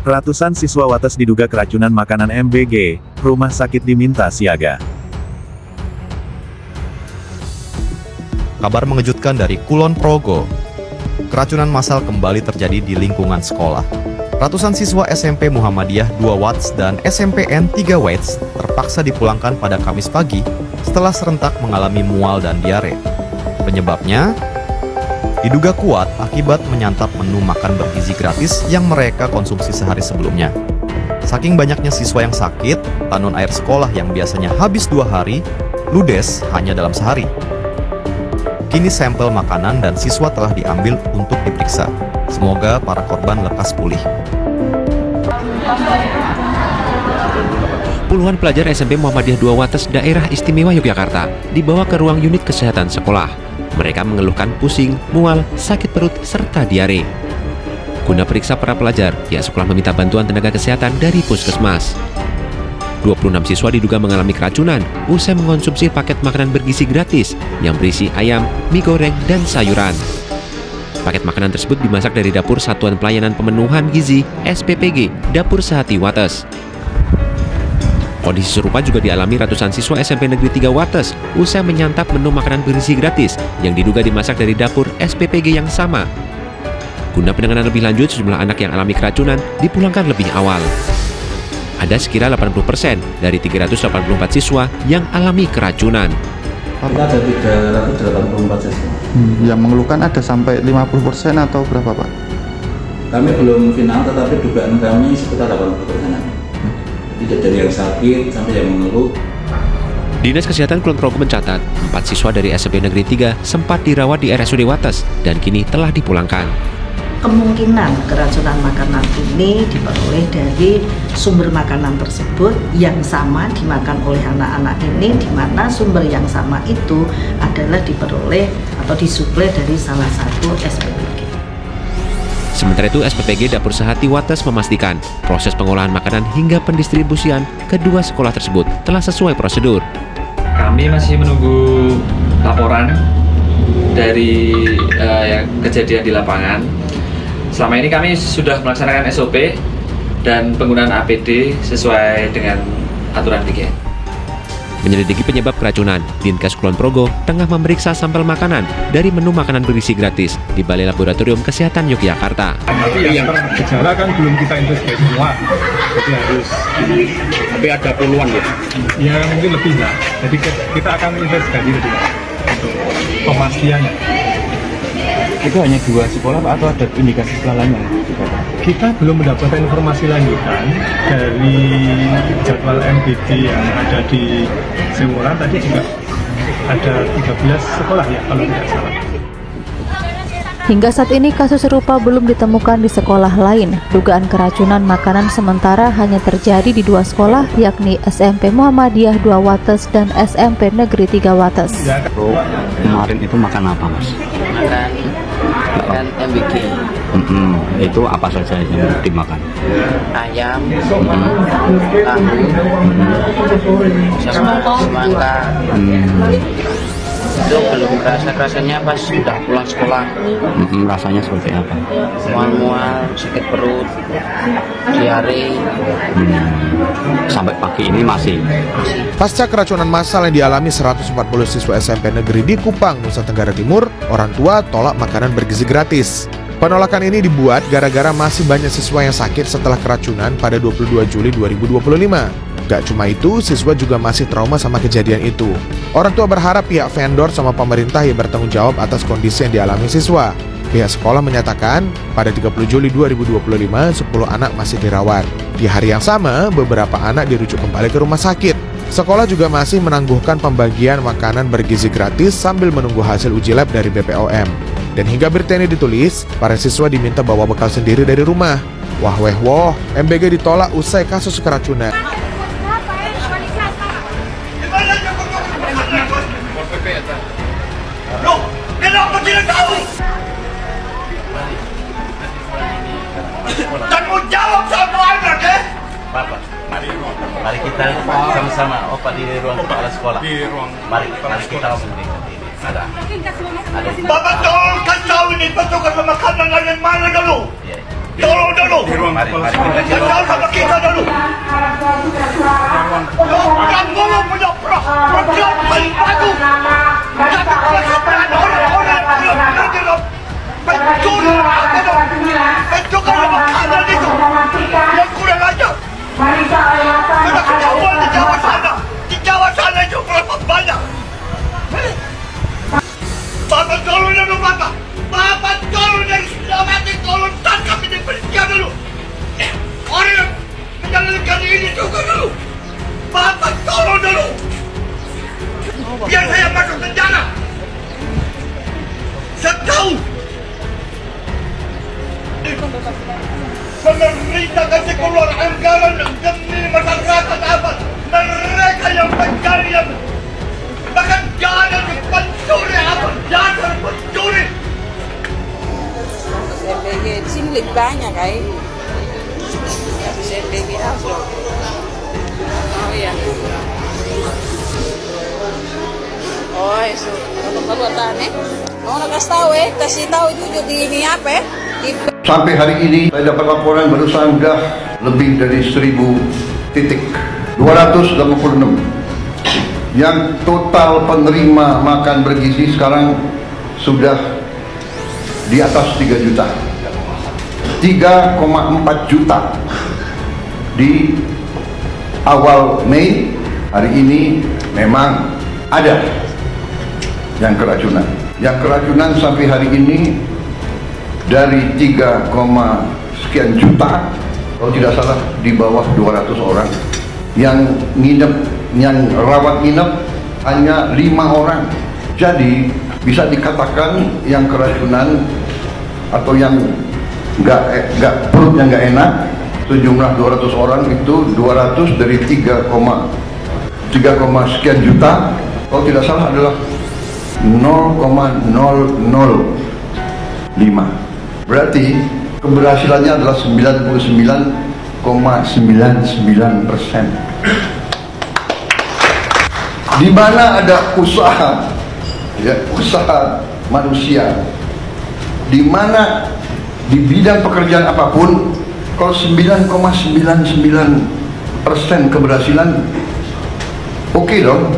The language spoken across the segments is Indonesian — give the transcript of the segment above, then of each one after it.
Ratusan siswa Wates diduga keracunan makanan MBG, rumah sakit diminta siaga. Kabar mengejutkan dari Kulon Progo. Keracunan massal kembali terjadi di lingkungan sekolah. Ratusan siswa SMP Muhammadiyah 2 Watts dan SMPN 3 Watts terpaksa dipulangkan pada Kamis pagi setelah serentak mengalami mual dan diare. Penyebabnya diduga kuat akibat menyantap menu makan bergizi gratis yang mereka konsumsi sehari sebelumnya. Saking banyaknya siswa yang sakit, tanun air sekolah yang biasanya habis 2 hari, ludes hanya dalam sehari. Kini sampel makanan dan siswa telah diambil untuk diperiksa. Semoga para korban lekas pulih. Puluhan pelajar SMP Muhammadiyah 2 Wates Daerah Istimewa Yogyakarta dibawa ke ruang unit kesehatan sekolah. Mereka mengeluhkan pusing, mual, sakit perut, serta diare. Guna periksa para pelajar, pihak sekolah meminta bantuan tenaga kesehatan dari puskesmas. 26 siswa diduga mengalami keracunan usai mengonsumsi paket makanan bergizi gratis yang berisi ayam, mie goreng, dan sayuran. Paket makanan tersebut dimasak dari Dapur Satuan Pelayanan Pemenuhan Gizi (SPPG) Dapur Sehati Wates. Kondisi serupa juga dialami ratusan siswa SMP Negeri 3 Wates usai menyantap menu makanan bergizi gratis yang diduga dimasak dari dapur SPPG yang sama. Guna penanganan lebih lanjut, sejumlah anak yang alami keracunan dipulangkan lebih awal. Ada sekira 80% dari 384 siswa yang alami keracunan. Kita ada 384 siswa. Yang mengeluhkan ada sampai 50% atau berapa, Pak? Kami belum final, tetapi dugaan kami sekitar 80%. Tidak dari yang sakit sampai yang mengeluh. Dinas Kesehatan Kulon Progo mencatat 4 siswa dari SMP Negeri 3 sempat dirawat di RSUD Wates dan kini telah dipulangkan. Kemungkinan keracunan makanan ini diperoleh dari sumber makanan tersebut yang sama dimakan oleh anak-anak ini, di mana sumber yang sama itu adalah diperoleh atau disuplai dari salah satu SPPG. Sementara itu, SPPG Dapur Sehati Wates memastikan proses pengolahan makanan hingga pendistribusian kedua sekolah tersebut telah sesuai prosedur. Kami masih menunggu laporan dari kejadian di lapangan. Selama ini kami sudah melaksanakan SOP dan penggunaan APD sesuai dengan aturan DGN. Menyelidiki penyebab keracunan, Dinkes Kulon Progo tengah memeriksa sampel makanan dari menu makanan bergizi gratis di Balai Laboratorium Kesehatan Yogyakarta. Tapi yang tergejala kan belum kita investigasi semua, jadi harus. Tapi ada puluhan ya? Ya mungkin lebih lah. Jadi kita akan investigasi lebih untuk pemastiannya. Itu hanya 2 sekolah, Pak, atau ada indikasi sekolah lainnya? Kita belum mendapatkan informasi lanjutan dari jadwal MBG yang ada di Sewolan. Tadi juga ada 13 sekolah ya kalau tidak salah. Hingga saat ini kasus serupa belum ditemukan di sekolah lain. Dugaan keracunan makanan sementara hanya terjadi di 2 sekolah, yakni SMP Muhammadiyah 2 Wates dan SMP Negeri 3 Wates. Kemarin itu makan apa, Mas? Makan MBG. Itu apa saja yang dimakan? Ayam, tahu, sama semangka. Itu belum rasanya pas sudah pulang sekolah. Rasanya seperti apa? Mual-mual, sakit perut, diare. Sampai pagi ini masih. Pasca keracunan massal yang dialami 140 siswa SMP Negeri di Kupang, Nusa Tenggara Timur, orang tua tolak makanan bergizi gratis. Penolakan ini dibuat gara-gara masih banyak siswa yang sakit setelah keracunan pada 22 Juli 2025. Gak cuma itu, siswa juga masih trauma sama kejadian itu. Orang tua berharap pihak vendor sama pemerintah yang bertanggung jawab atas kondisi yang dialami siswa. Pihak sekolah menyatakan, pada 30 Juli 2025, 10 anak masih dirawat. Di hari yang sama, beberapa anak dirujuk kembali ke rumah sakit. Sekolah juga masih menangguhkan pembagian makanan bergizi gratis sambil menunggu hasil uji lab dari BPOM. Dan hingga berita ini ditulis, para siswa diminta bawa bekal sendiri dari rumah. Wah weh woh, MBG ditolak usai kasus keracunan. Tanggung jawab sama anak, Bapak, mari kita sama-sama di ruang kepala sekolah. Di ruang. Mari kita ngomongin ini. Ada. Bapak tolong kasih tahu ini pasukan makanan yang mana dulu. Tolong dulu. Kenal sama kita dulu. Kamu punya program paling bagus. Tapi kesukaan orang-orang yang belum pencuri apa dong? Pencuri makanan itu yang kurang ajar. Sudah ketahuan di Jawa sana. Di Jawa sana itu berapa banyak? Bapak tolong dulu Bapak. Bapak tolong dari selamat, tolong tangkap ini berhenti dulu. Orang yang menjalankan ini juga dulu. Bapak tolong dulu. Biar saya masuk penjara. Setahun. Pemerintah kasih keluar anggaran demi masyarakat apa? Mereka yang pencari yang bahkan jangan pencuri apa? Jangan pencuri. SMBG di sini lebih banyak kayak SMBG harus. Oh iya. Oh itu kalau tanya, mau kasih tahu itu di ini apa? Sampai hari ini saya dapat laporan baru sudah lebih dari 1000 titik, 286. Yang total penerima makan bergizi sekarang sudah di atas 3 juta, 3,4 juta di awal Mei. Hari ini memang ada yang keracunan. Yang keracunan sampai hari ini dari 3, sekian juta, kalau tidak salah di bawah 200 orang. Yang nginep, yang rawat nginep hanya 5 orang. Jadi bisa dikatakan yang keracunan atau yang perutnya nggak enak sejumlah 200 orang itu 200 dari 3, sekian juta, kalau tidak salah adalah 0,005. Berarti keberhasilannya adalah 99,99%. Di mana ada usaha, ya, usaha manusia, di mana di bidang pekerjaan apapun, kalau 9,99% keberhasilan, oke dong.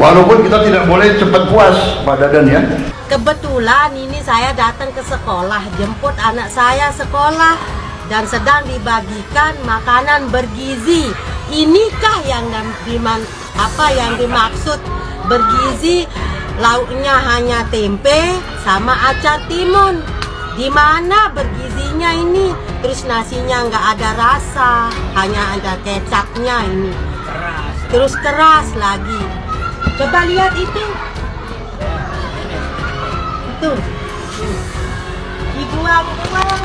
Walaupun kita tidak boleh cepat puas, Pak Dadan ya. Kebetulan ini saya datang ke sekolah, jemput anak saya sekolah dan sedang dibagikan makanan bergizi. Inikah yang dimaksud bergizi? Lauknya hanya tempe sama acar timun. Di mana bergizinya ini? Terus nasinya nggak ada rasa, hanya ada kecapnya ini. Terus keras lagi. Coba lihat itu. Tuh. Dibuang-buang.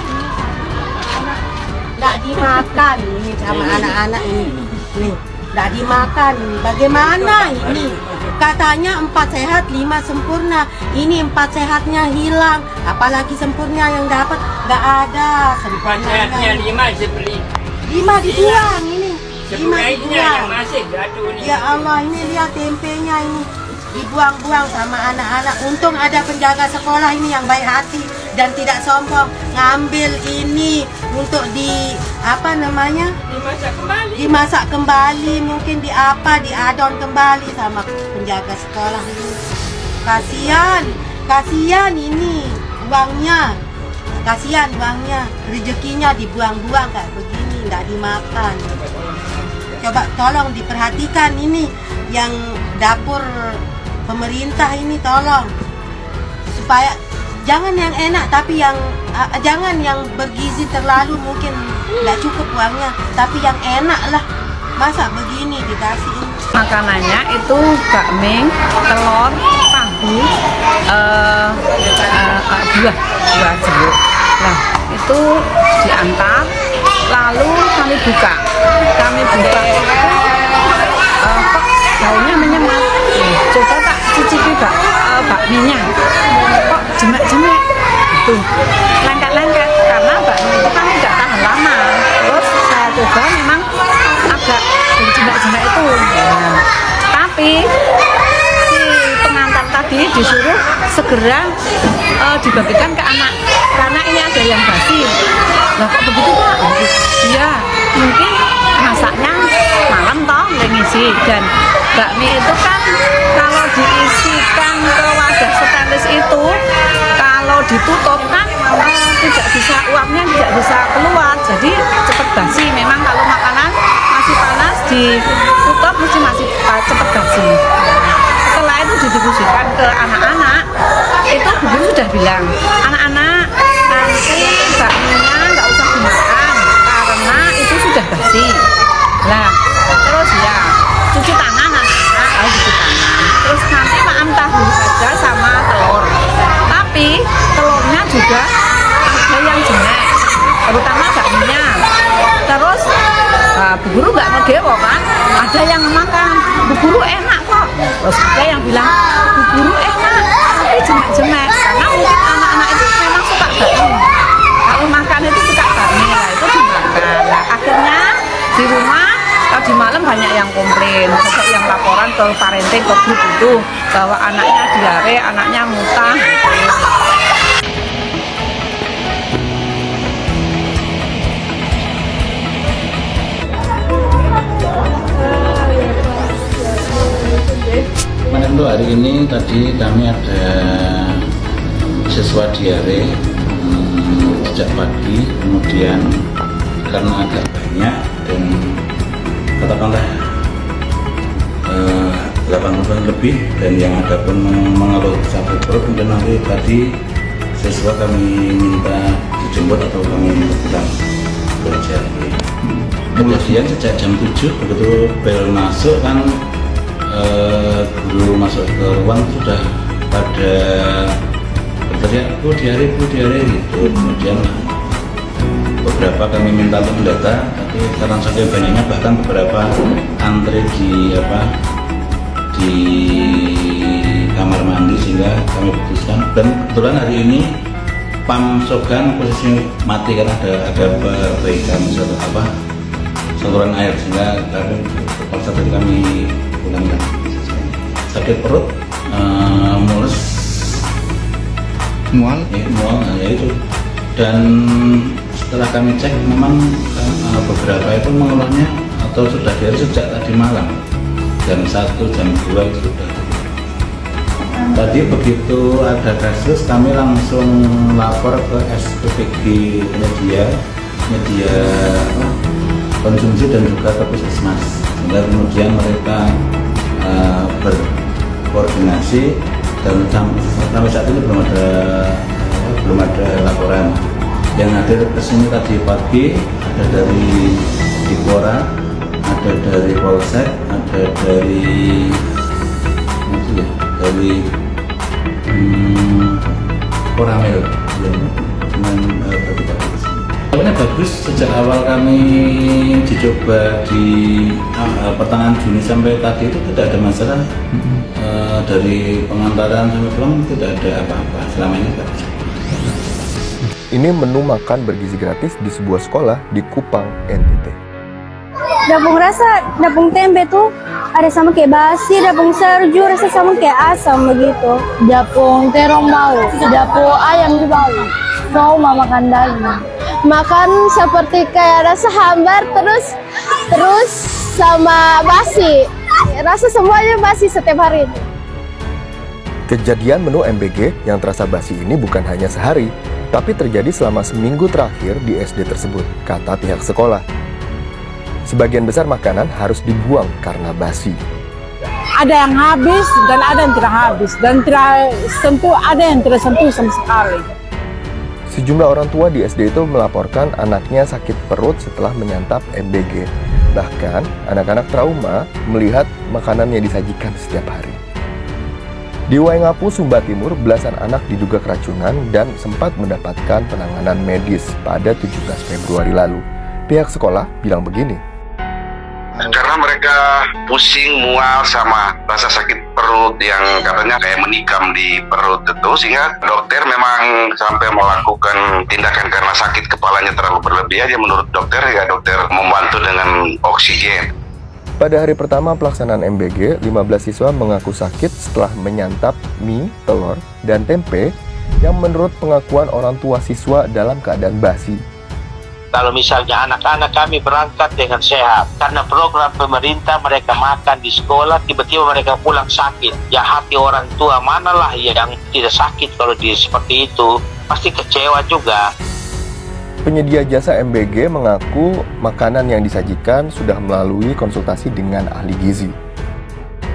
Nggak dimakan ini sama anak-anak ini. Nih, nggak dimakan. Bagaimana ini? Katanya 4 sehat 5 sempurna. Ini 4 sehatnya hilang. Apalagi sempurna yang dapat nggak ada. 4 sehatnya 5 dibeli. 5 dibuang ini. 5 dibuang. Yang masih jatuh ini. Ya Allah, ini lihat tempenya ini. Dibuang-buang sama anak-anak. Untung ada penjaga sekolah ini yang baik hati dan tidak sombong, ngambil ini untuk dimasak kembali, mungkin diadon kembali sama penjaga sekolah ini. Kasihan ini uangnya, rezekinya dibuang-buang kayak begini, nggak dimakan. Coba tolong diperhatikan ini yang dapur pemerintah ini, tolong supaya jangan yang enak, tapi jangan yang bergizi terlalu, mungkin nggak cukup uangnya, tapi yang enak lah. Masa begini dikasih ini? Makanannya itu bakmi, telur, tahu, buah jeruk. Nah itu diantar, lalu kami buka kok daunnya menyemat. Coba tak cicipi bakminya, kok jemek-jemek itu lengket-lengket, karena bakmi itu kan tidak tahan lama. Terus saya coba memang agak jemek-jemek itu. Nah, tapi si pengantar tadi disuruh segera dibagikan ke anak, karena ini ada yang Dan bakmi itu kan kalau diisikan ke wadah stainless itu, kalau ditutup kan tidak bisa, uapnya tidak bisa keluar, jadi cepat basi. Memang kalau makanan masih panas ditutup mesti masih cepat basi. Setelah itu didistribusikan ke anak-anak, itu Bu Guru sudah bilang, anak-anak nanti bakminya nggak usah dimakan karena itu sudah basi. Nah, terus ya cuci tangan, anak-anak harus cuci tangan. Terus nanti makan tahu saja sama telur. Tapi telurnya juga ada yang jelek, terutama bakminya. Terus Bu Guru nggak ngedewo kan, ada yang makan Bu Guru enak kok. Terus ada yang bilang Bu Guru enak tapi jemek-jemek, karena mungkin anak-anak itu memang suka bakmi. Kalau makan itu suka bakmi, lah itu dimakan. Nah, akhirnya di rumah tadi malam banyak yang komplain, banyak yang laporan ke parenting, ke grup itu bahwa anaknya diare, anaknya muntah. Untuk hari ini tadi kami ada siswa diare sejak pagi, kemudian karena agak banyak dan katakanlah 80 lebih, dan yang ada pun mengeluh sakit perut, kemudian nanti tadi siswa kami minta dijemput atau kami pulang belajar. Kemudian sejak jam 7 begitu bel masuk kan, guru masuk ke ruang sudah pada berteriak Bu diare gitu. Kemudian beberapa kami minta untuk mendata, tapi karena saking banyaknya bahkan beberapa antri di kamar mandi, sehingga kami putuskan. Dan kebetulan hari ini PAM Sogan posisi mati karena ada perbaikan saluran air, sehingga kami terpaksa kami pulangkan. Sakit perut, mules, mual, ya itu. Dan setelah kami cek, memang beberapa itu mengeluhnya atau sudah diare sejak tadi malam jam 1, jam 2 itu sudah. Tadi begitu ada kasus, kami langsung lapor ke SPPG media konsumsi dan juga ke puskesmas, sehingga kemudian mereka berkoordinasi, dan sampai saat ini belum ada laporan. Yang hadir ke sini tadi pagi ada dari Dipora, ada dari Polsek, ada dari Koramil, dengan awalnya bagus. Sejak awal kami dicoba di pertengahan Juni sampai tadi itu tidak ada masalah. Dari pengantaran sampai pulang tidak ada apa-apa, selama ini bagus. Ini menu makan bergizi gratis di sebuah sekolah di Kupang, NTT. Dapung rasa, dapung tempe tuh ada sama kayak basi, dapung serju rasa sama kayak asam begitu. Dapung terong bau, dapung ayam juga bau, mau makan daging. Makan seperti kayak rasa hambar terus sama basi. Rasa semuanya basi setiap hari itu. Kejadian menu MBG yang terasa basi ini bukan hanya sehari, tapi terjadi selama seminggu terakhir di SD tersebut, kata pihak sekolah. Sebagian besar makanan harus dibuang karena basi. Ada yang habis dan ada yang tidak habis, dan ada yang tidak sentuh sama sekali. Sejumlah orang tua di SD itu melaporkan anaknya sakit perut setelah menyantap MBG. Bahkan anak-anak trauma melihat makanannya disajikan setiap hari. Di Waingapu, Sumba Timur, belasan anak diduga keracunan dan sempat mendapatkan penanganan medis pada 17 Februari lalu. Pihak sekolah bilang begini. Karena mereka pusing, mual, sama rasa sakit perut yang katanya kayak menikam di perut itu, sehingga dokter memang sampai melakukan tindakan karena sakit kepalanya terlalu berlebihan. Ya menurut dokter, ya dokter membantu dengan oksigen. Pada hari pertama pelaksanaan MBG, 15 siswa mengaku sakit setelah menyantap mie, telur, dan tempe yang menurut pengakuan orang tua siswa dalam keadaan basi. kalau misalnya anak-anak kami berangkat dengan sehat. Karena program pemerintah mereka makan di sekolah, tiba-tiba mereka pulang sakit. Ya hati orang tua manalah yang tidak sakit kalau dia seperti itu. Pasti kecewa juga. Penyedia jasa MBG mengaku makanan yang disajikan sudah melalui konsultasi dengan ahli gizi.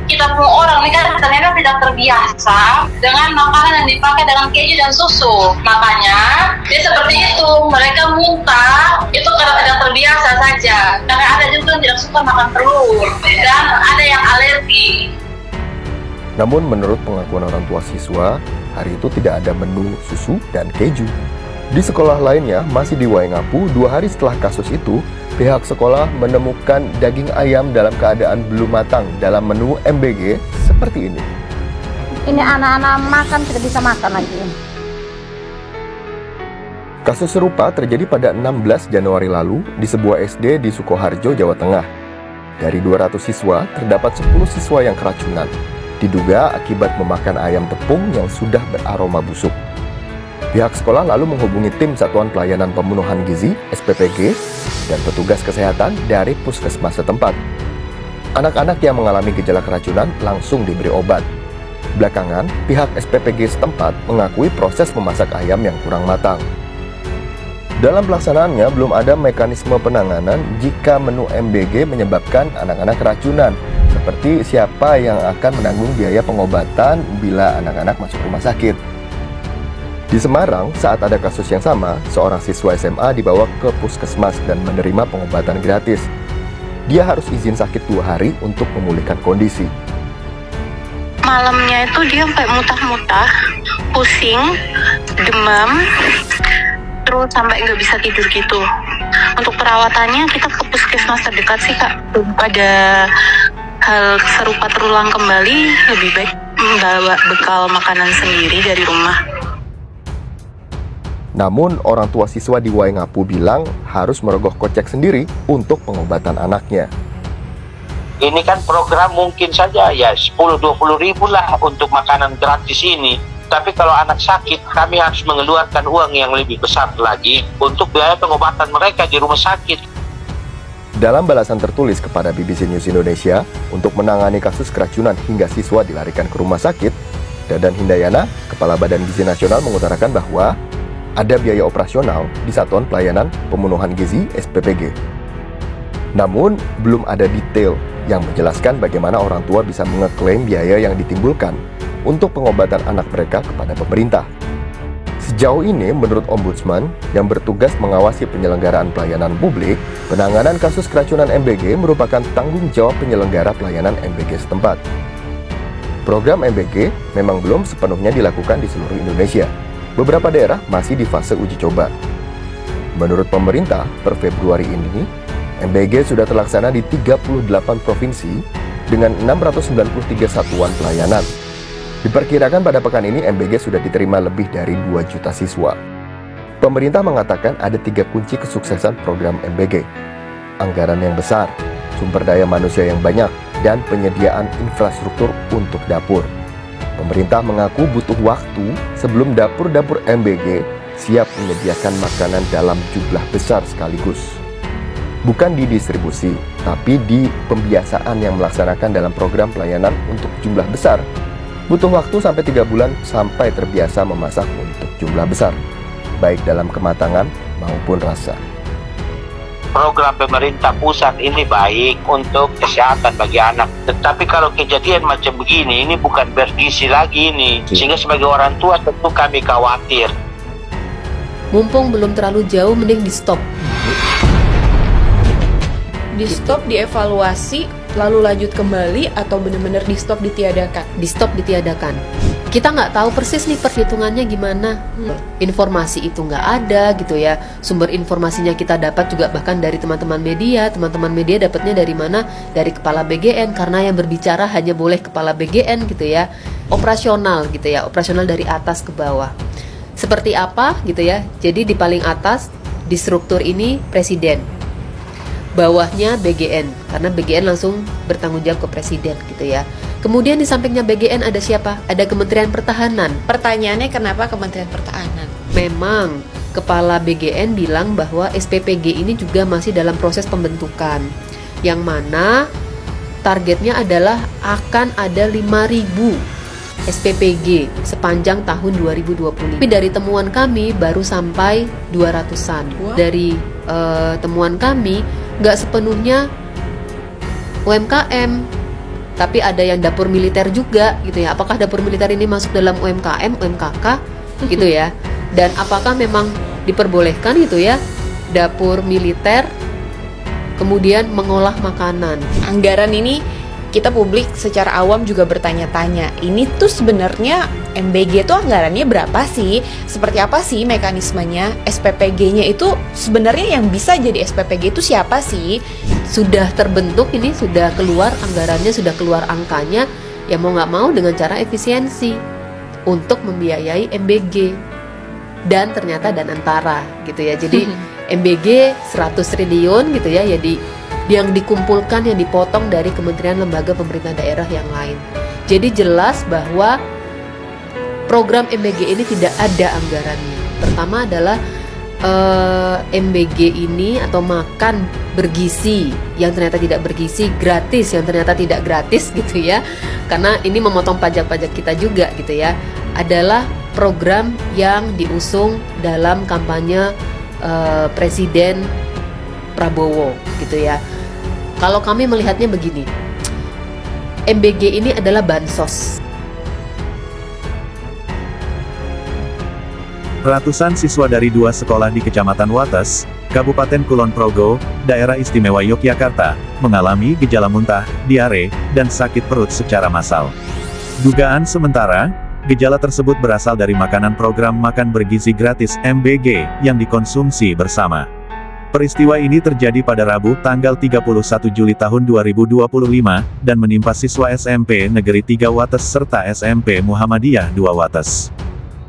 Kita semua orang ini kan ternyata tidak terbiasa dengan makanan yang dipakai dengan keju dan susu. Makanya dia seperti itu, mereka muntah itu karena tidak terbiasa saja. Karena ada juga yang tidak suka makan telur dan ada yang alergi. Namun menurut pengakuan orang tua siswa, hari itu tidak ada menu susu dan keju. Di sekolah lainnya, masih di Waingapu, 2 hari setelah kasus itu, pihak sekolah menemukan daging ayam dalam keadaan belum matang dalam menu MBG seperti ini. Ini anak-anak makan tidak bisa makan lagi. Kasus serupa terjadi pada 16 Januari lalu di sebuah SD di Sukoharjo, Jawa Tengah. Dari 200 siswa, terdapat 10 siswa yang keracunan. Diduga akibat memakan ayam tepung yang sudah beraroma busuk. Pihak sekolah lalu menghubungi tim Satuan Pelayanan Pemenuhan Gizi (SPPG) dan petugas kesehatan dari puskesmas setempat. Anak-anak yang mengalami gejala keracunan langsung diberi obat. Belakangan, pihak SPPG setempat mengakui proses memasak ayam yang kurang matang. Dalam pelaksanaannya, belum ada mekanisme penanganan jika menu MBG menyebabkan anak-anak keracunan, seperti siapa yang akan menanggung biaya pengobatan bila anak-anak masuk rumah sakit. Di Semarang, saat ada kasus yang sama, seorang siswa SMA dibawa ke puskesmas dan menerima pengobatan gratis. Dia harus izin sakit 2 hari untuk memulihkan kondisi. Malamnya itu dia sampai muntah-muntah, pusing, demam, terus sampai nggak bisa tidur gitu. Untuk perawatannya kita ke puskesmas terdekat sih Kak. Pada hal serupa terulang kembali, lebih baik membawa bekal makanan sendiri dari rumah. Namun, orang tua siswa di Waingapu bilang harus merogoh kocek sendiri untuk pengobatan anaknya. Ini kan program mungkin saja ya 10-20 ribu lah untuk makanan gratis ini. Tapi kalau anak sakit, kami harus mengeluarkan uang yang lebih besar lagi untuk biaya pengobatan mereka di rumah sakit. Dalam balasan tertulis kepada BBC News Indonesia untuk menangani kasus keracunan hingga siswa dilarikan ke rumah sakit, Dadan Hindayana, Kepala Badan Gizi Nasional mengutarakan bahwa ada biaya operasional di Satuan Pelayanan Pemenuhan Gizi (SPPG). Namun, belum ada detail yang menjelaskan bagaimana orang tua bisa mengeklaim biaya yang ditimbulkan untuk pengobatan anak mereka kepada pemerintah. Sejauh ini, menurut Ombudsman yang bertugas mengawasi penyelenggaraan pelayanan publik, penanganan kasus keracunan MBG merupakan tanggung jawab penyelenggara pelayanan MBG setempat. Program MBG memang belum sepenuhnya dilakukan di seluruh Indonesia. Beberapa daerah masih di fase uji coba. Menurut pemerintah, per Februari ini, MBG sudah terlaksana di 38 provinsi dengan 693 satuan pelayanan. Diperkirakan pada pekan ini MBG sudah diterima lebih dari 2 juta siswa. Pemerintah mengatakan ada 3 kunci kesuksesan program MBG. Anggaran yang besar, sumber daya manusia yang banyak, dan penyediaan infrastruktur untuk dapur. Pemerintah mengaku butuh waktu sebelum dapur-dapur MBG siap menyediakan makanan dalam jumlah besar sekaligus. Bukan di distribusi, tapi di pembiasaan yang melaksanakan dalam program pelayanan untuk jumlah besar. Butuh waktu sampai 3 bulan sampai terbiasa memasak untuk jumlah besar, baik dalam kematangan maupun rasa. Program pemerintah pusat ini baik untuk kesehatan bagi anak. Tetapi kalau kejadian macam begini, ini bukan bergizi lagi ini. Sehingga sebagai orang tua tentu kami khawatir. Mumpung belum terlalu jauh, mending di stop. Di stop, dievaluasi, lalu lanjut kembali, atau benar-benar di stop ditiadakan? Di stop ditiadakan. Kita nggak tahu persis nih perhitungannya gimana. Informasi itu nggak ada gitu ya. Sumber informasinya kita dapat juga bahkan dari teman-teman media. Teman-teman media dapatnya dari mana? Dari kepala BGN, karena yang berbicara hanya boleh kepala BGN gitu ya. Operasional gitu ya, operasional dari atas ke bawah. Seperti apa gitu ya. Jadi di paling atas di struktur ini presiden, bawahnya BGN, karena BGN langsung bertanggung jawab ke presiden gitu ya. Kemudian di sampingnya BGN ada siapa? Ada Kementerian Pertahanan. Pertanyaannya kenapa Kementerian Pertahanan? Memang Kepala BGN bilang bahwa SPPG ini juga masih dalam proses pembentukan, yang mana targetnya adalah akan ada 5.000 SPPG sepanjang tahun 2020. Tapi dari temuan kami baru sampai 200-an. Dari temuan kami nggak sepenuhnya UMKM, tapi ada yang dapur militer juga gitu ya. Apakah dapur militer ini masuk dalam UMKM, UMKK gitu ya? Dan apakah memang diperbolehkan gitu ya dapur militer kemudian mengolah makanan? Anggaran ini kita publik secara awam juga bertanya-tanya, ini tuh sebenarnya MBG itu anggarannya berapa sih? Seperti apa sih mekanismenya? SPPG-nya itu sebenarnya yang bisa jadi SPPG itu siapa sih? Sudah terbentuk ini, sudah keluar anggarannya, sudah keluar angkanya, ya mau nggak mau dengan cara efisiensi untuk membiayai MBG. Dan ternyata dan antara gitu ya. Jadi MBG 100 triliun gitu ya, jadi yang dikumpulkan, yang dipotong dari kementerian lembaga pemerintah daerah yang lain. Jadi jelas bahwa program MBG ini tidak ada anggarannya. Pertama adalah MBG ini atau makan bergizi yang ternyata tidak bergizi, gratis yang ternyata tidak gratis gitu ya, karena ini memotong pajak-pajak kita juga gitu ya, adalah program yang diusung dalam kampanye Presiden Prabowo gitu ya. Kalau kami melihatnya begini, MBG ini adalah bansos. Ratusan siswa dari 2 sekolah di Kecamatan Wates, Kabupaten Kulon Progo, Daerah Istimewa Yogyakarta, mengalami gejala muntah, diare, dan sakit perut secara massal. Dugaan sementara, gejala tersebut berasal dari makanan program makan bergizi gratis MBG yang dikonsumsi bersama. Peristiwa ini terjadi pada Rabu, tanggal 31 Juli tahun 2025, dan menimpa siswa SMP Negeri 3 Wates serta SMP Muhammadiyah 2 Wates.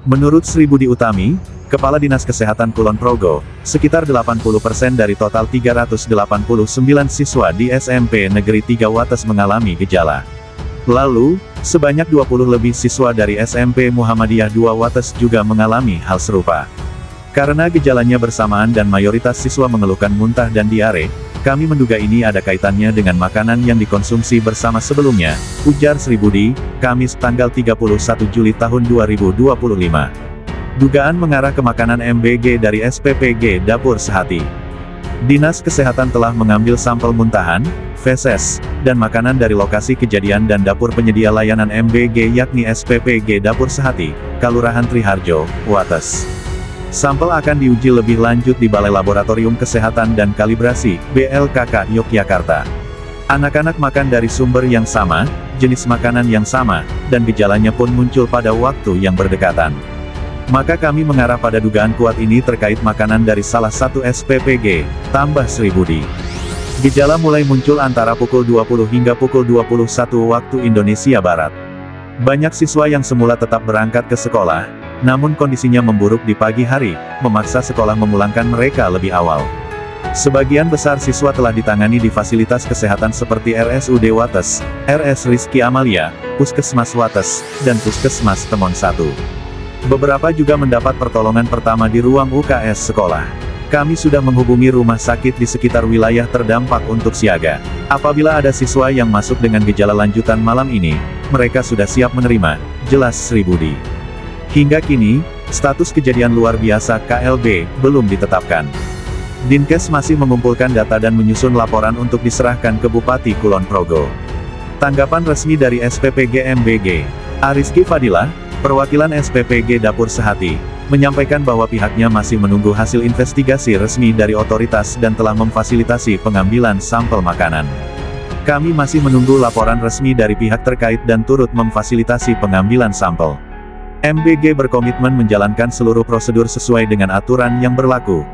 Menurut Sri Budi Utami, Kepala Dinas Kesehatan Kulon Progo, sekitar 80% dari total 389 siswa di SMP Negeri 3 Wates mengalami gejala. Lalu, sebanyak 20 lebih siswa dari SMP Muhammadiyah 2 Wates juga mengalami hal serupa. Karena gejalanya bersamaan dan mayoritas siswa mengeluhkan muntah dan diare, kami menduga ini ada kaitannya dengan makanan yang dikonsumsi bersama sebelumnya, ujar Sri Budi, Kamis tanggal 31 Juli tahun 2025. Dugaan mengarah ke makanan MBG dari SPPG Dapur Sehati. Dinas Kesehatan telah mengambil sampel muntahan, feses, dan makanan dari lokasi kejadian dan dapur penyedia layanan MBG yakni SPPG Dapur Sehati, Kelurahan Triharjo, Wates. Sampel akan diuji lebih lanjut di Balai Laboratorium Kesehatan dan Kalibrasi, BLKK, Yogyakarta. Anak-anak makan dari sumber yang sama, jenis makanan yang sama, dan gejalanya pun muncul pada waktu yang berdekatan. Maka kami mengarah pada dugaan kuat ini terkait makanan dari salah satu SPPG, tambah Sri Budi. Gejala mulai muncul antara pukul 20 hingga pukul 21 waktu Indonesia Barat. Banyak siswa yang semula tetap berangkat ke sekolah, namun kondisinya memburuk di pagi hari, memaksa sekolah memulangkan mereka lebih awal. Sebagian besar siswa telah ditangani di fasilitas kesehatan seperti RSUD Wates, RS Rizky Amalia, Puskesmas Wates, dan Puskesmas Temon 1. Beberapa juga mendapat pertolongan pertama di ruang UKS sekolah. Kami sudah menghubungi rumah sakit di sekitar wilayah terdampak untuk siaga. Apabila ada siswa yang masuk dengan gejala lanjutan malam ini, mereka sudah siap menerima, jelas Sri Budi. Hingga kini, status kejadian luar biasa KLB belum ditetapkan. Dinkes masih mengumpulkan data dan menyusun laporan untuk diserahkan ke Bupati Kulon Progo. Tanggapan resmi dari SPPG MBG, Ariski Fadilah, perwakilan SPPG Dapur Sehati, menyampaikan bahwa pihaknya masih menunggu hasil investigasi resmi dari otoritas dan telah memfasilitasi pengambilan sampel makanan. Kami masih menunggu laporan resmi dari pihak terkait dan turut memfasilitasi pengambilan sampel. MBG berkomitmen menjalankan seluruh prosedur sesuai dengan aturan yang berlaku.